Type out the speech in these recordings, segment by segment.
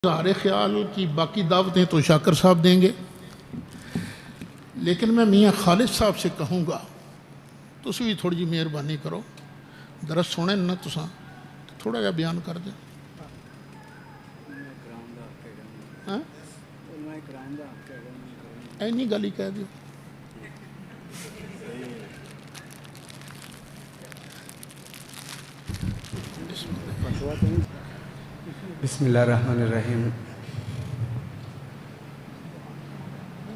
इज़हार ख्याल की बाकी दावतें तो शाकर साहब देंगे, लेकिन मैं मियाँ खालिद साहब से कहूँगा तुसी भी थोड़ी जी मेहरबानी करो, दरस सुने ना तुसा थोड़ा जहा बयान कर दे। इन्नी गल ही कह दियो। बिस्मिल्लाहिर्रहमानिर्रहीम।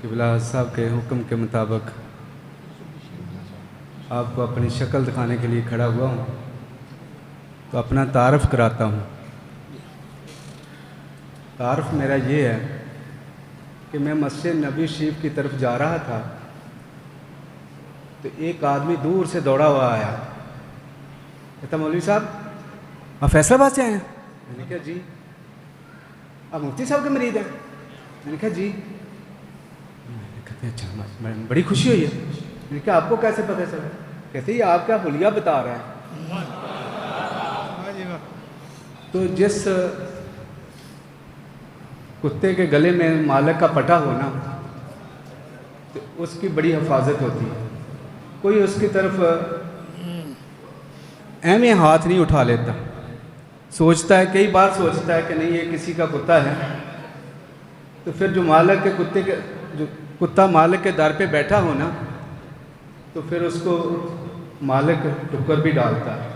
क़िबला साहब के हुक्म के मुताबिक आपको अपनी शक्ल दिखाने के लिए खड़ा हुआ हूँ, तो अपना तारफ़ कराता हूँ। तारफ़ मेरा ये है कि मैं मस्जिद नबी शरीफ की तरफ जा रहा था, तो एक आदमी दूर से दौड़ा हुआ आया, कहता मौलवी साहब आप फैसलाबाद से आए हैं? मैंने कहा जी। आप मुफ्ती साहब के मरीद हैं? मैंने कहा जी। मैंने कहते अच्छा, बड़ी खुशी हुई है। मैंने कहा आपको कैसे पता चला? कहते ये आपका हुलिया बता रहा है। तो जिस कुत्ते के गले में मालिक का पटा हो ना, तो उसकी बड़ी हिफाजत होती है। कोई उसकी तरफ ऐमे हाथ नहीं उठा लेता, सोचता है, कई बार सोचता है कि नहीं ये किसी का कुत्ता है, तो फिर जो मालिक के कुत्ते के जो कुत्ता मालिक के दर पे बैठा हो ना, तो फिर उसको मालिक ठुक्कर भी डालता है।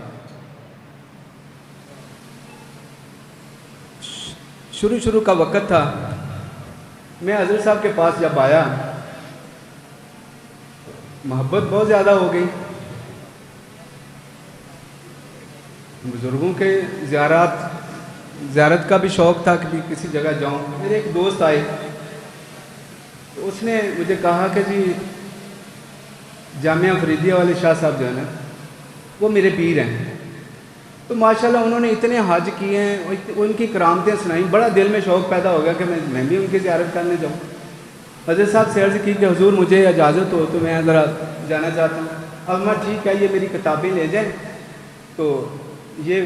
शुरू का वक़्त था, मैं हज़रत साहब के पास जब आया, मोहब्बत बहुत ज़्यादा हो गई। बुज़ुर्गों के ज़ियारत का भी शौक़ था कि किसी जगह जाऊं। मेरे एक दोस्त आए, तो उसने मुझे कहा कि जी जामिया फरीदिया वाले शाह साहब जो है ना, वो मेरे पीर हैं। तो माशाल्लाह उन्होंने इतने हज किए हैं, उनकी करामतें सुनाई, बड़ा दिल में शौक़ पैदा हो गया कि मैं भी उनकी ज़ियारत करने जाऊँ। हज़रत साहब से अर्ज़ की कि हुज़ूर मुझे इजाज़त हो तो मैं ज़रा जाना चाहता हूँ। अब मैं ठीक है, ये मेरी किताबें ले जाएँ तो ये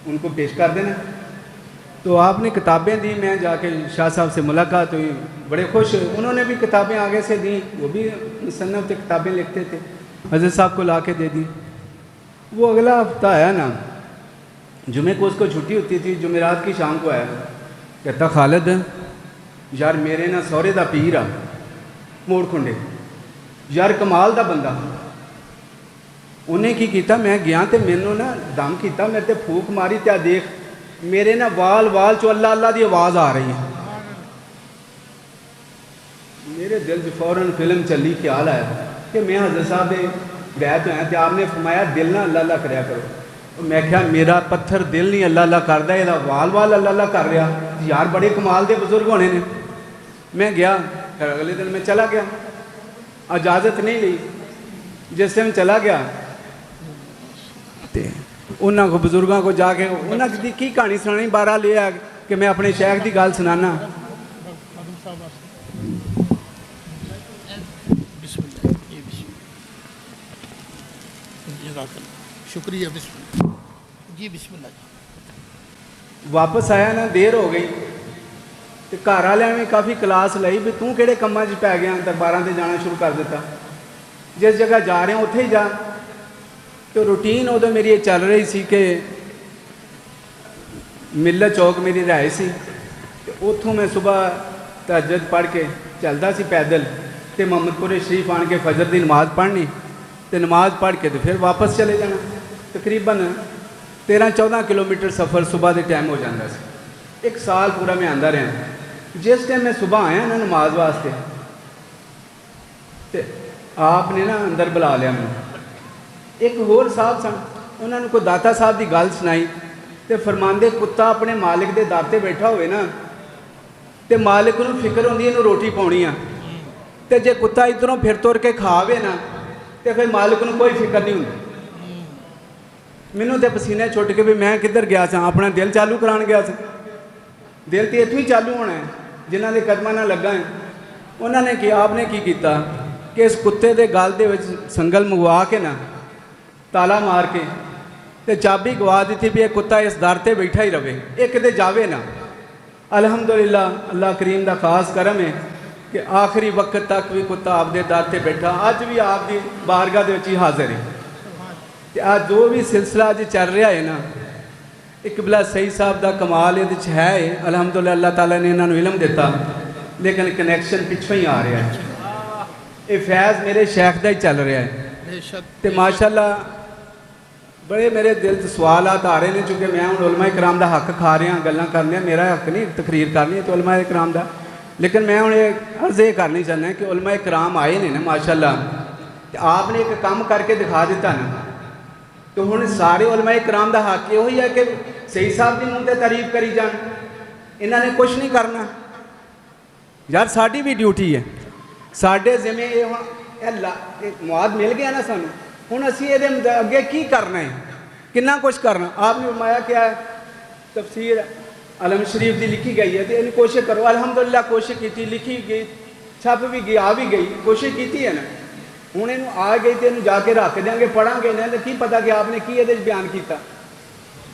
उनको पेश कर देना। तो आपने किताबें दी, मैं जाके शाह साहब से मुलाकात हुई, बड़े खुश। उन्होंने भी किताबें आगे से दी, वो भी मुसन्नफ़ किताबें लिखते थे, हज़रत साहब को ला के दे दी। वो अगला हफ्ता आया ना, जुमे को उसको छुट्टी होती थी, जुमेरात की शाम को आया, कहता खालिद यार मेरे ना सौरे दा पीर आ मोड़ खुंडे, यार कमाल दा बंदा। उन्हें की किया, मैं गया तो मैनू ना दम किया, मेरे ते फूक मारी, त्या देख मेरे ना वाल चो अल्लाह अल्लाह की आवाज़ आ रही है। मेरे दिल च फौरन फिल्म चली, ख्याल आया कि मैं हज़रत साहब के बैत होया, तो आपने फरमाया दिल ना अल्लाह अल्लाह करया करो। मैं क्या मेरा पत्थर दिल नहीं अल्लाह अल्लाह करता, यह वाल अल्लाह अल्लाह कर रहा, यार बड़े कमाल के बुजुर्ग होने ने। मैं गया, फिर अगले दिन मैं चला गया, इजाज़त नहीं ली। जिस टाइम चला गया तो उन्होंने को बुजुर्गों को जाके उन्होंने की कहानी सुनानी, बारह ले आ कि मैं अपने शेख की गल सुनाना। शुक्रिया जी। बिस्मिल्लाह। वापस आया ना, देर हो गई, तो घर वाले में काफ़ी क्लास लाई भी तू किहड़े कम्मां च पै गया, दरबारां ते जाना शुरू कर दिता। जिस जगह जा रहे उत्थे ही जा। तो रूटीन उदों मेरी ये चल रही सी कि मिल्लत चौक मेरी रहायश सी, उत्थों मैं सुबह तहज्जुद पढ़ के चलता सी पैदल, तो मोहम्मदपुर शरीफ आन के फजर की नमाज़ पढ़नी, तो नमाज पढ़ के तो फिर वापस चले जाना। तकरीबन 13-14 किलोमीटर सफ़र सुबह के टाइम हो जाता है। एक साल पूरा मैं आंदा रहा। जिस टाइम मैं सुबह आया ना नमाज वास्ते, तो आपने ना अंदर बुला लिया मैंने। एक होर साहब सन, उन्होंने कोई दाता साहब की गल सुनाई, तो फरमांदे कुत्ता अपने मालिक के दर ते बैठा होवे ना, तो मालिक नूं फिक्र होंदी इहनूं रोटी पाउणी आ, तो जे कुत्ता इधरों फिर तुर के खावे ना, तो फिर मालिक नूं कोई फिक्र नहीं होंदी। मैनूं तो पसीने छुट के भी मैं किधर गया सा, अपना दिल चालू करान गया सा। दिल तो इत्थों ही चालू होना है जिन्हां दे कदमां नाल लगा है। उन्होंने कि आपने की किया कि इस कुत्ते के गल दे विच संगल मंगवा के ना, ताला मार के, तो चाबी गवा दी भी ये कुत्ता इस दर ते बैठा ही रहे, ये किते जावे ना। अल्हम्दुलिल्लाह अल्लाह करीम का खास करम है कि आखिरी वक्त तक भी कुत्ता आपके दर से बैठा, अज भी आपकी बारगाह के ही हाजिर है। तो आज जो भी सिलसिला अज चल रहा है ना, इकबला सही साहब का कमाल ये है। अल्हम्दुलिल्लाह अल्लाह ताला ने इन्होंने इलम दिता, लेकिन कनैक्शन पिछों ही आ रहा है। ये फैज़ मेरे शेख का ही चल रहा है। बेशक तो माशाअल्लाह बड़े मेरे दिल च सवालात आ रहे हैं, चूँकि मैं हूँ उलमा कराम का हक खा रहा, गल्लां कर रहा, मेरा हक नहीं तकरीर करनी तो उलमा कराम का। लेकिन मैं हूँ अर्ज़ ये करनी चाहना कि उलमा कराम आए ने ना माशाअल्लाह, तो आपने एक काम करके दिखा दिता ना, तो हुण सारे उलमा कराम का हक यो ही है कि सही साहब की मुँह से तारीफ करी जान, इन्होंने कुछ नहीं करना। यार साड़ी भी ड्यूटी है, साढ़े जिमें ये मुआद मिल गया ना सानू, हुण असीं इहदे अगे की करना है, कितना कुछ करना। आपने फरमाया क्या है, तफसीर अलम शरीफ की लिखी गई है, तो इन्हें कोशिश करो। अल्हम्दुलिल्लाह कोशिश की, लिखी गई, छप भी गई, आ भी गई, कोशिश की है ना। हुण इन्हूं आ गई तो इन्हूं जाके रख देंगे, पढ़ांगे इन्हें, तो की पता कि आपने की ये बयान किया।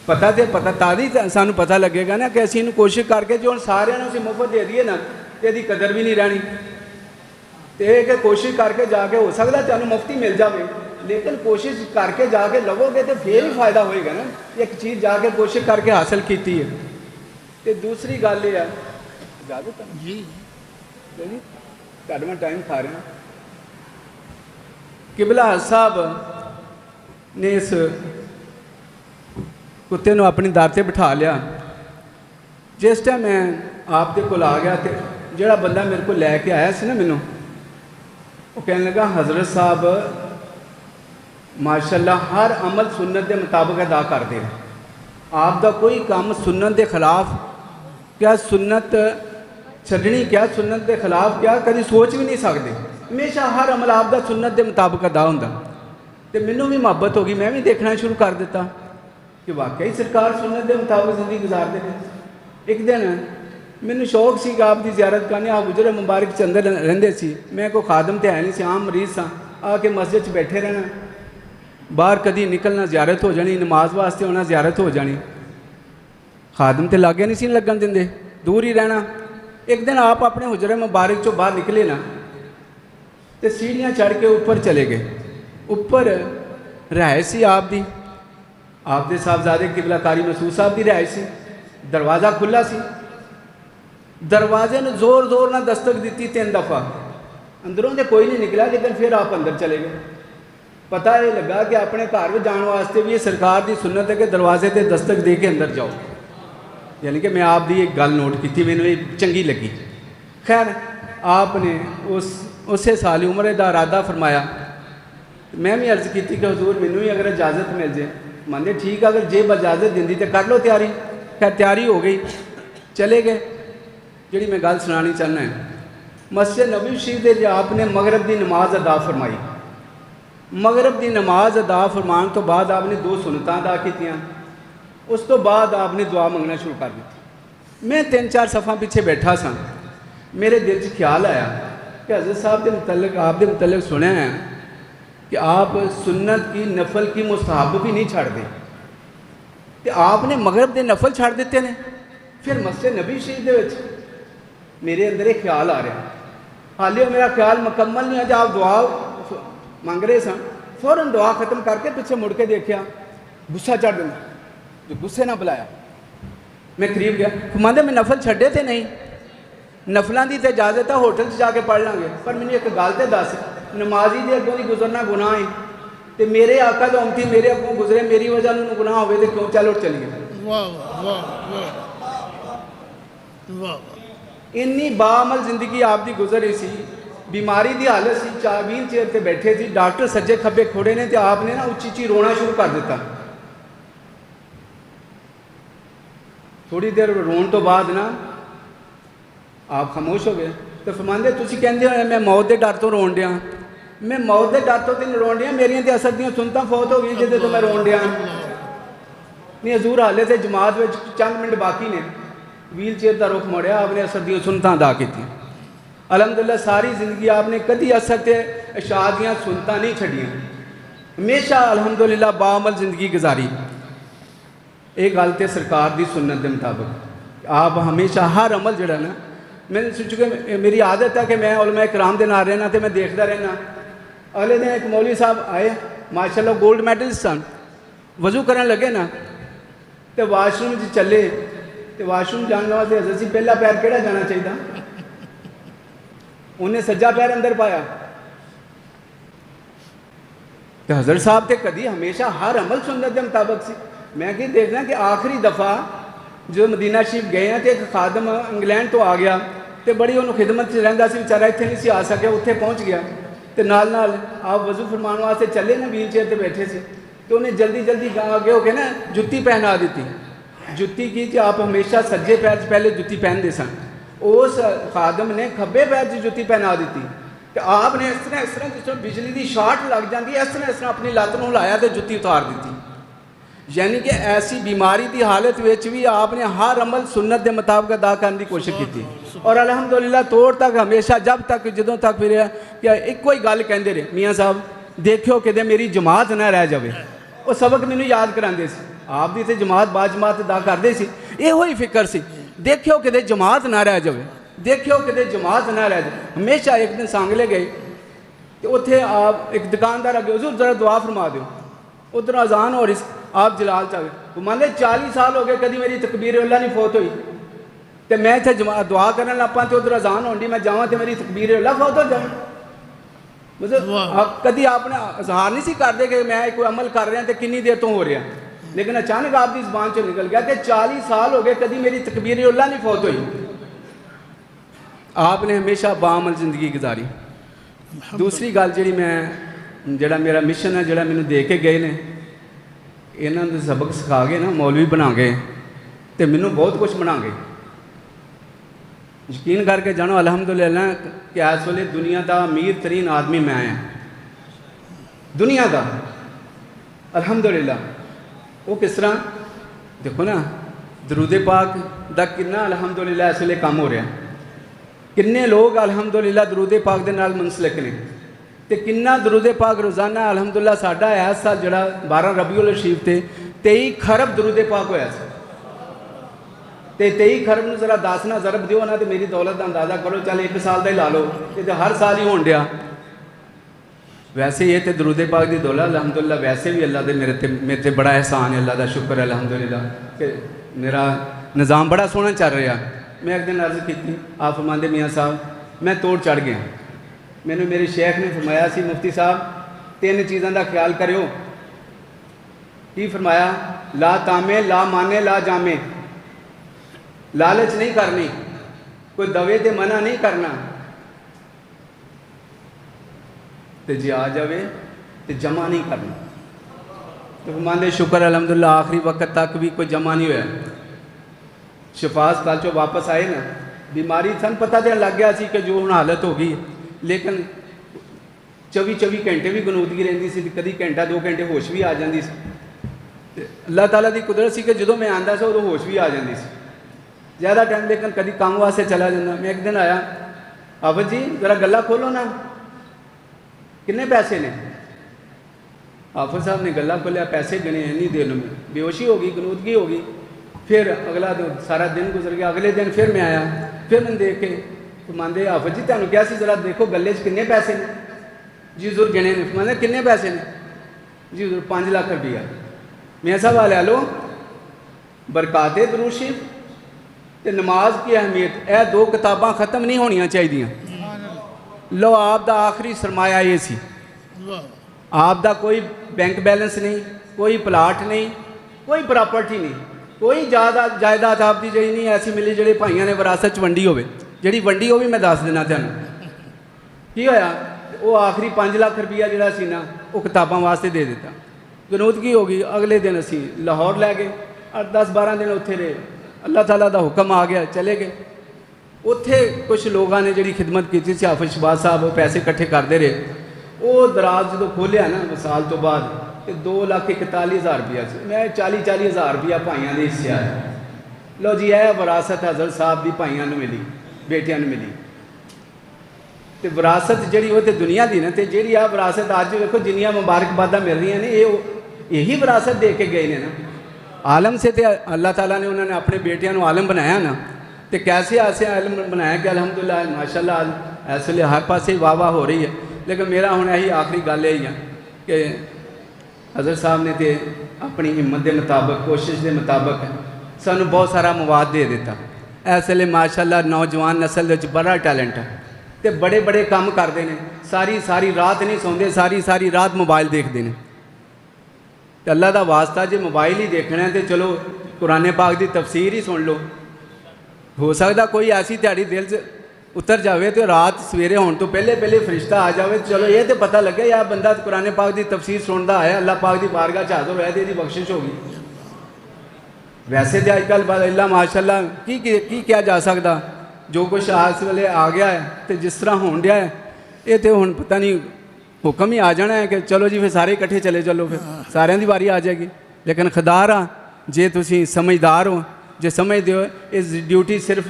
पता तो पता तादी सानू पता लगेगा ना कि असीं इन्हूं कोशिश करके जो सारिਆਂ ਨੂੰ ਅਸੀਂ मुफ्त दे दीए ना, तो यदी कदर भी नहीं रहनी। तो यह कोशिश करके जाके हो सकता तुहानूं मुफ्ती मिल जाए, लेकिन कोशिश करके जाके लवोगे तो फिर ही फायदा होएगा ना। एक चीज़ जाके कोशिश करके हासिल की है। तो दूसरी गल यह है, इजाजत है जी जी, तुहाडा मैं टाइम खा रहा। किबला साहब ने इस कुत्ते को अपनी दर से बिठा लिया। जिस टाइम मैं आप दे कोल आ गया, तो जोड़ा बंदा मेरे को लैके आया सी ना, मैनू वो कहने लगा हज़रत साहब माशाअल्लाह हर अमल सुन्नत के मुताबिक अदा करते हैं, आपका कोई काम सुन्नत के खिलाफ क्या, सुन्नत छड्डनी क्या, सुन्नत के खिलाफ क्या, कभी सोच भी नहीं सकते। हमेशा हर अमल आपका सुन्नत के मुताबिक अदा होंदा। तो मैनू भी मुहब्बत हो गई, मैं भी देखना शुरू कर दिता कि वाकई सरकार सुन्नत के मुताबिक जिंदगी गुजारते हैं। एक दिन मैनू शौक सी आपकी ज़ियारत करनी, आप गुजरे मुबारक के अंदर रहिंदे सी, मैं कोई खादम तो है नहीं सी, आम मरीज सा, आके मस्जिद बैठे रहना, बाहर कभी निकलना, ज़ियारत हो जानी, नमाज वास्ते होना, ज़ियारत हो जानी। खादम तो लागे नहीं सी लगन देंदे, दूर ही रहना। एक दिन आप अपने हुजरे मुबारक चो बाहर निकले ना, तो सीढ़ियाँ चढ़ के ऊपर चले गए। ऊपर रहायश सी आपदी, आपदे साहबजादे किबला कारी महसूस साहब की रहायश सी। दरवाज़ा खुला सी, दरवाजे ने जोर जोर ना दस्तक दी 3 दफ़ा, अंदरों तो कोई नहीं निकला, लेकिन फिर आप अंदर चले गए। पता ये लगा कि अपने घर में जाने वास्ते भी ये सरकार की सुन्नत है कि दरवाजे से दस्तक दे के अंदर जाओ। यानी कि मैं आपकी एक गल नोट की, मैंने ये चंगी लगी। खैर आपने उस साल उम्र का इरादा फरमाया। मैं भी अर्ज़ की कि हजूर मैनू भी अगर इजाज़त मिल जाए, माने ठीक, अगर जेब इजाज़त दी तो कर लो तैयारी। खैर तैयारी हो गई, चले गए। जी मैं गल सुनानी चाहना है, मस्जिद नबी शरीफ के आपने मगरब की नमाज अदा फरमाई। मगरब की नमाज अदा फरमान तो बाद आपने 2 सुन्नतां अदा कीतियां, उस तो बाद आपने दुआ मंगना शुरू कर दी। मैं 3-4 सफ़ा पीछे बैठा सा, मेरे दिल च ख्याल आया कि हज़रत साहब के मुतल्लिक, आप के मुतल्लिक सुना है कि आप सुन्नत की नफल की मुस्तहब भी नहीं छाड़ते, तो आपने मगरब के नफल छाड़ दिते ने। फिर मस्जिद नबी शरीफ के मेरे अंदर एक ख्याल आ रहा, हाले मेरा ख्याल मुकम्मल नहीं है, जब आप दुआ मंग रहे सन, फौरन दुआ खत्म करके पीछे मुड़ के देखा, गुस्सा चढ़ देना, जो गुस्से ना बुलाया। मैं करीब गया, फरमांदे मैं नफल छड्डे थे नहीं, नफलों की तो इजाजत है, होटल से जाके पढ़ लाँगे, पर मैंने एक गल तो दस, नमाजी के अगों की गुजरना गुनाह है, तो मेरे आका तो उमती मेरे अगों गुजरे, मेरी वजह से गुनाह हो तो क्यों, चलो चलिए। वाह वाह वाह वाह। इन्नी बाअमल जिंदगी आपकी गुजरी सी, बीमारी की हालत सी, व्हील चेयर पर बैठे थे, डॉक्टर सज्जे खब्बे खोड़े ने, तो आपने ना उच्ची उच्ची रोना शुरू कर दिता। थोड़ी देर रोन तो बाद ना आप खामोश हो गए। तो फरमांदे तुसीं कहंदे हो मैं मौत के डर तो रोन दिया, मैं मौत के डर तो नहीं रोन दिया, मेरियां तो असर दियां सुनतां फौत हो गई जिहदे तो मैं रोन दिया। नहीं हजूर हाले तो जमात में चंद मिनट बाकी ने, व्हील चेयर का रुख मोड़िया, आपने असर दी सुनतां अदा की। अलहमदुलिल्लाह सारी जिंदगी आपने कभी असर से इशा दियाँ सुनतां नहीं छड़ियाँ, हमेशा अलहमदुलिल्लाह बाअमल जिंदगी गुजारी। ये गल तो सरकार की सुन्नत के मुताबिक। आप हमेशा हर अमल जड़ा ना, मैंने सोचू कि मेरी आदत है कि मैं उलमा कराम के नाल रहना, तो मैं देखता रहना। अगले दिन एक मौलवी साहब आए, माशाल्लाह गोल्ड मेडलिस्ट सन, वजू करन लगे ना, तो वाशरूम च चले, तो वाशरूम जाने वास्ते हज़रत जी पहला पैर केड़ा जाना चाहिए, उन्हें सज्जा पैर अंदर पाया। तो हज़रत साहब तो कभी हमेशा हर अमल सुन्नत के मुताबिक सी। मैं कि देखना कि आखिरी दफ़ा जो मदीना शरीफ गए हैं, तो एक खादम इंग्लैंड तो आ गया, तो बड़ी उन्होंने खिदमत च रहिंदा सी, बेचारा इत्थे नहीं सी आ सकिया, उत्थे पहुँच गया। तो नाल नाल आप वजू फरमान वास्ते चले ना, व्हील चेयर पर बैठे से, तो उन्हें जल्दी जल्दी आगे होके ना जुत्ती पहना दी। जुत्ती की कि आप हमेशा सज्जे पैर च पहले जुत्ती पहनते सन, उस खादम ने खब्बे पैर च जुत्ती पहना दी। तो आपने इस तरह जिस तरह बिजली की शॉर्ट लग जाती है, इस तरह अपनी लत्त को हिलाया तो जुत्ती उतार दी। यानी कि ऐसी बीमारी की हालत में भी आपने हर अमल सुन्नत के मुताबिक अदा करने की कोशिश की। और अलहमदुलिल्लाह तौर तक हमेशा जब तक जदों तक फिर क्या एको ही गल कहते रहे, मियाँ साहब देखियो कि मेरी जमात ना रह जाए। वो सबक मैनू याद कराते सी, आप भी तो जमात बाजमात अदा करते सी, यो ही फिक्र सी, देखियो कि जमात ना रह जाए, देखियो कि जमात ना रह जाए। हमेशा एक दिन सांगले गए, तो उत्थे आप एक दुकानदार अगे, हुजूर जरा दुआ फरमा दो, उधर अजान हो रही, आप जलाल च गए। मान लो 40 साल हो गए कभी मेरी तकबीर उल्ला नहीं फौत हुई, तो मैं इतने दुआ करने लग पा, तो उधर अजान होनी, मैं जावा तो मेरी तकबीर उल्ला फौत हो जाए। मतलब कभी आपने इजहार नहीं सी करते कि मैं कोई अमल कर रहा तो कितनी देर तो हो रहा, लेकिन अचानक आपकी जबान चो निकल गया कि 40 साल हो गए कभी मेरी तकबीर उल्ला नहीं फौत हुई। आपने हमेशा बाअमल जिंदगी गुजारी। दूसरी गल जी, मैं जड़ा मेरा मिशन है, जड़ा मैंने दे के गए ने, इन्होंने सबक सिखा गए ना, मौलवी बना गए, तो मैनू बहुत कुछ बना गए। यकीन करके जानो अलहमदुलिल्लाह कि इस वेले दुनिया का अमीर तरीन आदमी मैं आया, दुनिया का अलहमदुलिल्लाह। वो किस तरह देखो ना, दरूदे पाक का कितना अलहमदुलिल्लाह इस वेले काम हो रहा, किन्ने लोग अलहमदुलिल्लाह दरूदे पाक के नाल मुंसलिक ने, तो किन्ना दरूदे पाक रोज़ाना अलहमदुलिल्लाह साडा इस साल जड़ा 12 रबीउल शरीफ ते 23 खरब दरूदे पाक होया सी। तो 23 खरब में जरा 10 ना ज़रब दियो ना, तो मेरी दौलत का अंदाज़ा करो, चल 1 साल का ही ला लो, तो हर साल ही होन दिया। वैसे ये तो दरूदे पाक की दौलत अलहमदुलिल्लाह, वैसे भी अल्लाह दे मेरे ते बड़ा एहसान है, अल्लाह का शुक्र है अलहमदुलिल्लाह कि मेरा निज़ाम बड़ा सोहना चल रहा। मैं एक दिन अर्ज़ की, आप फरमाते मियाँ साहब मैं तोड़ चढ़ गया, मैंने मेरे शेख ने फरमाया सी, मुफ्ती साहब 3 चीज़ों का ख्याल करो। की फरमाया, ला तामे ला माने ला जामे, लालच नहीं करनी, कोई दवे ते मना नहीं करना, तो जी आ जाए तो जमा नहीं करना। तो फरमाते शुक्र अलहमदुलिल्लाह आखिरी वक्त तक भी कोई जमा नहीं होया। शफास कल चो वापस आए ना, बीमारी सन पता तो लग गया सी कि जो हुण हालत हो गई, लेकिन 24 घंटे भी गनूदगी रहिंदी सी, कभी घंटा 2 घंटे होश भी आ जाती सी। अल्लाह ताला की कुदरत सी कि जो मैं आंदा सा उदों होश भी आ जाती सी ज़्यादा टाइम, लेकिन कभी काम वास्ते चला जाता। मैं एक दिन आया, आफत जी जरा गला खोलो ना, किन्ने पैसे ने? आफत साहब ने गला खोलिया, पैसे गिने, इन्नी देर में बेहोशी हो गई, गनूदगी हो गई। फिर अगला दिन सारा दिन गुजर गया, अगले दिन फिर मैं आया, फिर मैंने देख के तो मानते आफत जी तुहानू क्या सी, जरा देखो गले किन्ने पैसे ने? जी हजूर गिने ने। माने किन्ने पैसे ने? जी हजूर 5 लाख रुपया। मैं साहब लै लो, बरकाते दरूद शरीफ ते नमाज की अहमियत, यह 2 किताबां खत्म नहीं होनिया चाहिए। लो आपका आखिरी सरमाया ये सी, आपका कोई बैंक बैलेंस नहीं, कोई प्लाट नहीं, कोई प्रॉपर्टी नहीं, कोई जायदाद आपकी जी नहीं ऐसी मिली जी भाइयों ने विरासत वंडी हो, जी वंडी हो भी मैं दस देना तुहानू की होया। वो आखिरी 5 लाख रुपया जोड़ा सी ना, वो किताबों वास्ते दे दिता। गनूदगी हो गई, अगले दिन असी लाहौर लै गए, 10-12 दिन उत्थे रहे, अल्लाह ताला का हुक्म आ गया, चले गए। उत्थे कुछ लोगों ने जी खिदमत की थी, हाफिज शहबाज साहब पैसे इकट्ठे करते रहे। वो दराज जो खोलिया ना साल तो बाद, तो 2,41,000 रुपया से मैं 40,000 रुपया भाइयों के हिस्से आया। लो जी यह विरासत हज़रत साहब की भाइयों को मिली, बेटियां को मिली। तो विरासत जी वो तो दुनिया की ना, तो जी आ विरासत अज देखो जिन्नियां मुबारकबादा मिल रही ने, यही विरासत दे के गए ने ना। आलम से तो अल्लाह ताला ने उन्होंने अपने बेटियां को आलम बनाया ना, तो कैसे ऐसे आलम बनाया कि अलहमदुलिल्लाह माशाल्लाह इस वे हर पासे वाह वाह हो रही है। लेकिन मेरा हुण यही आखिरी गल यही है कि हज़रत साहब ने तो अपनी हिम्मत के मुताबिक कोशिश के मुताबिक सानू बहुत सारा मवाद दे दिता। इस वे माशाल्लाह नौजवान नस्ल के बड़ा टैलेंट है, तो बड़े बड़े काम करते हैं, सारी सारी रात नहीं सौंदे, सारी सारी रात मोबाइल देखते हैं। तो अल्लाह का वास्ता जो मोबाइल ही देखना है तो चलो कुरान पाक की तफसीर ही सुन लो। हो सकता कोई ऐसी दिहाड़ी दिल से उतर जाए तो रात सवेरे होने तो पहले पहले फरिश्ता आ जाए, चलो ये तो पता लगे यार बंदा कुरान पाक की तफसीर सुनता है, अल्लाह पाक की बारगाह च हाज़िर होया तो इसकी बख्शिश होगी। वैसे तो अजकल अल्लाह माशाल्लाह की किया जा सकता, जो कुछ इस वेले आ गया है तो जिस तरह होन दिया है ये तो हुण पता नहीं हुक्म ही आ जाना है कि चलो जी फिर सारे इकट्ठे चले चलो, फिर सारिਆਂ ਦੀ वारी आ जाएगी। लेकिन खुदा रा जे तुसी समझदार हो, जे समझते हो इस ड्यूटी सिर्फ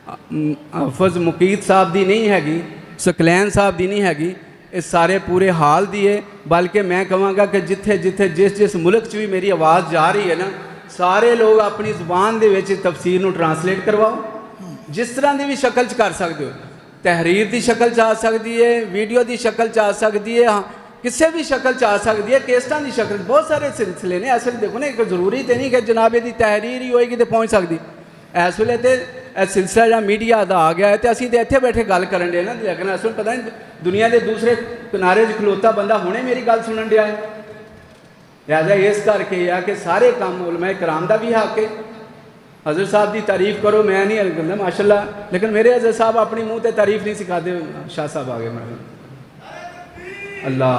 हाफिज़ मुकीत साहब की नहीं हैगी, सकलैन साहब की नहीं हैगी, इस सारे पूरे हाल दी है। बल्कि मैं कहवागा कि जिथे जिथे जिस जिस मुल्क च भी मेरी आवाज़ जा रही है ना, सारे लोग अपनी ज़ुबान दे विच तफसीर नूं ट्रांसलेट करवाओ, जिस तरह की भी शक्ल च कर सकते हो। तहरीर की शक्ल च आ सकती है, वीडियो की शक्ल च आ सकती है, हाँ किसी भी शक्ल च आ सकती है, केस्टां की शक्ल, बहुत सारे सिलसिले ने। इस वे देखो ना, एक जरूरी तो नहीं कि जनाब की तहरीर ही होएगी तो पहुँच सकती। इस वे तो सिलसिला जो मीडिया का आ गया है तो असीं तो इत्थे बैठे गल करन डे ना, लेकिन इस वे पता नहीं दुनिया के दूसरे किनारे खलोता बंदा हुणे मेरी गल सुनन दिया है। लिहाजा इस करके आ कि सारे काम उलमा कराम का भी हक है। हज़रत साहब की तारीफ़ करो, मैं नहीं कहता माशाल्लाह, लेकिन मेरे हज़रत साहब अपनी मुँह से तारीफ़ नहीं सिखाते। शाह साहब आ गए, मैं अल्लाह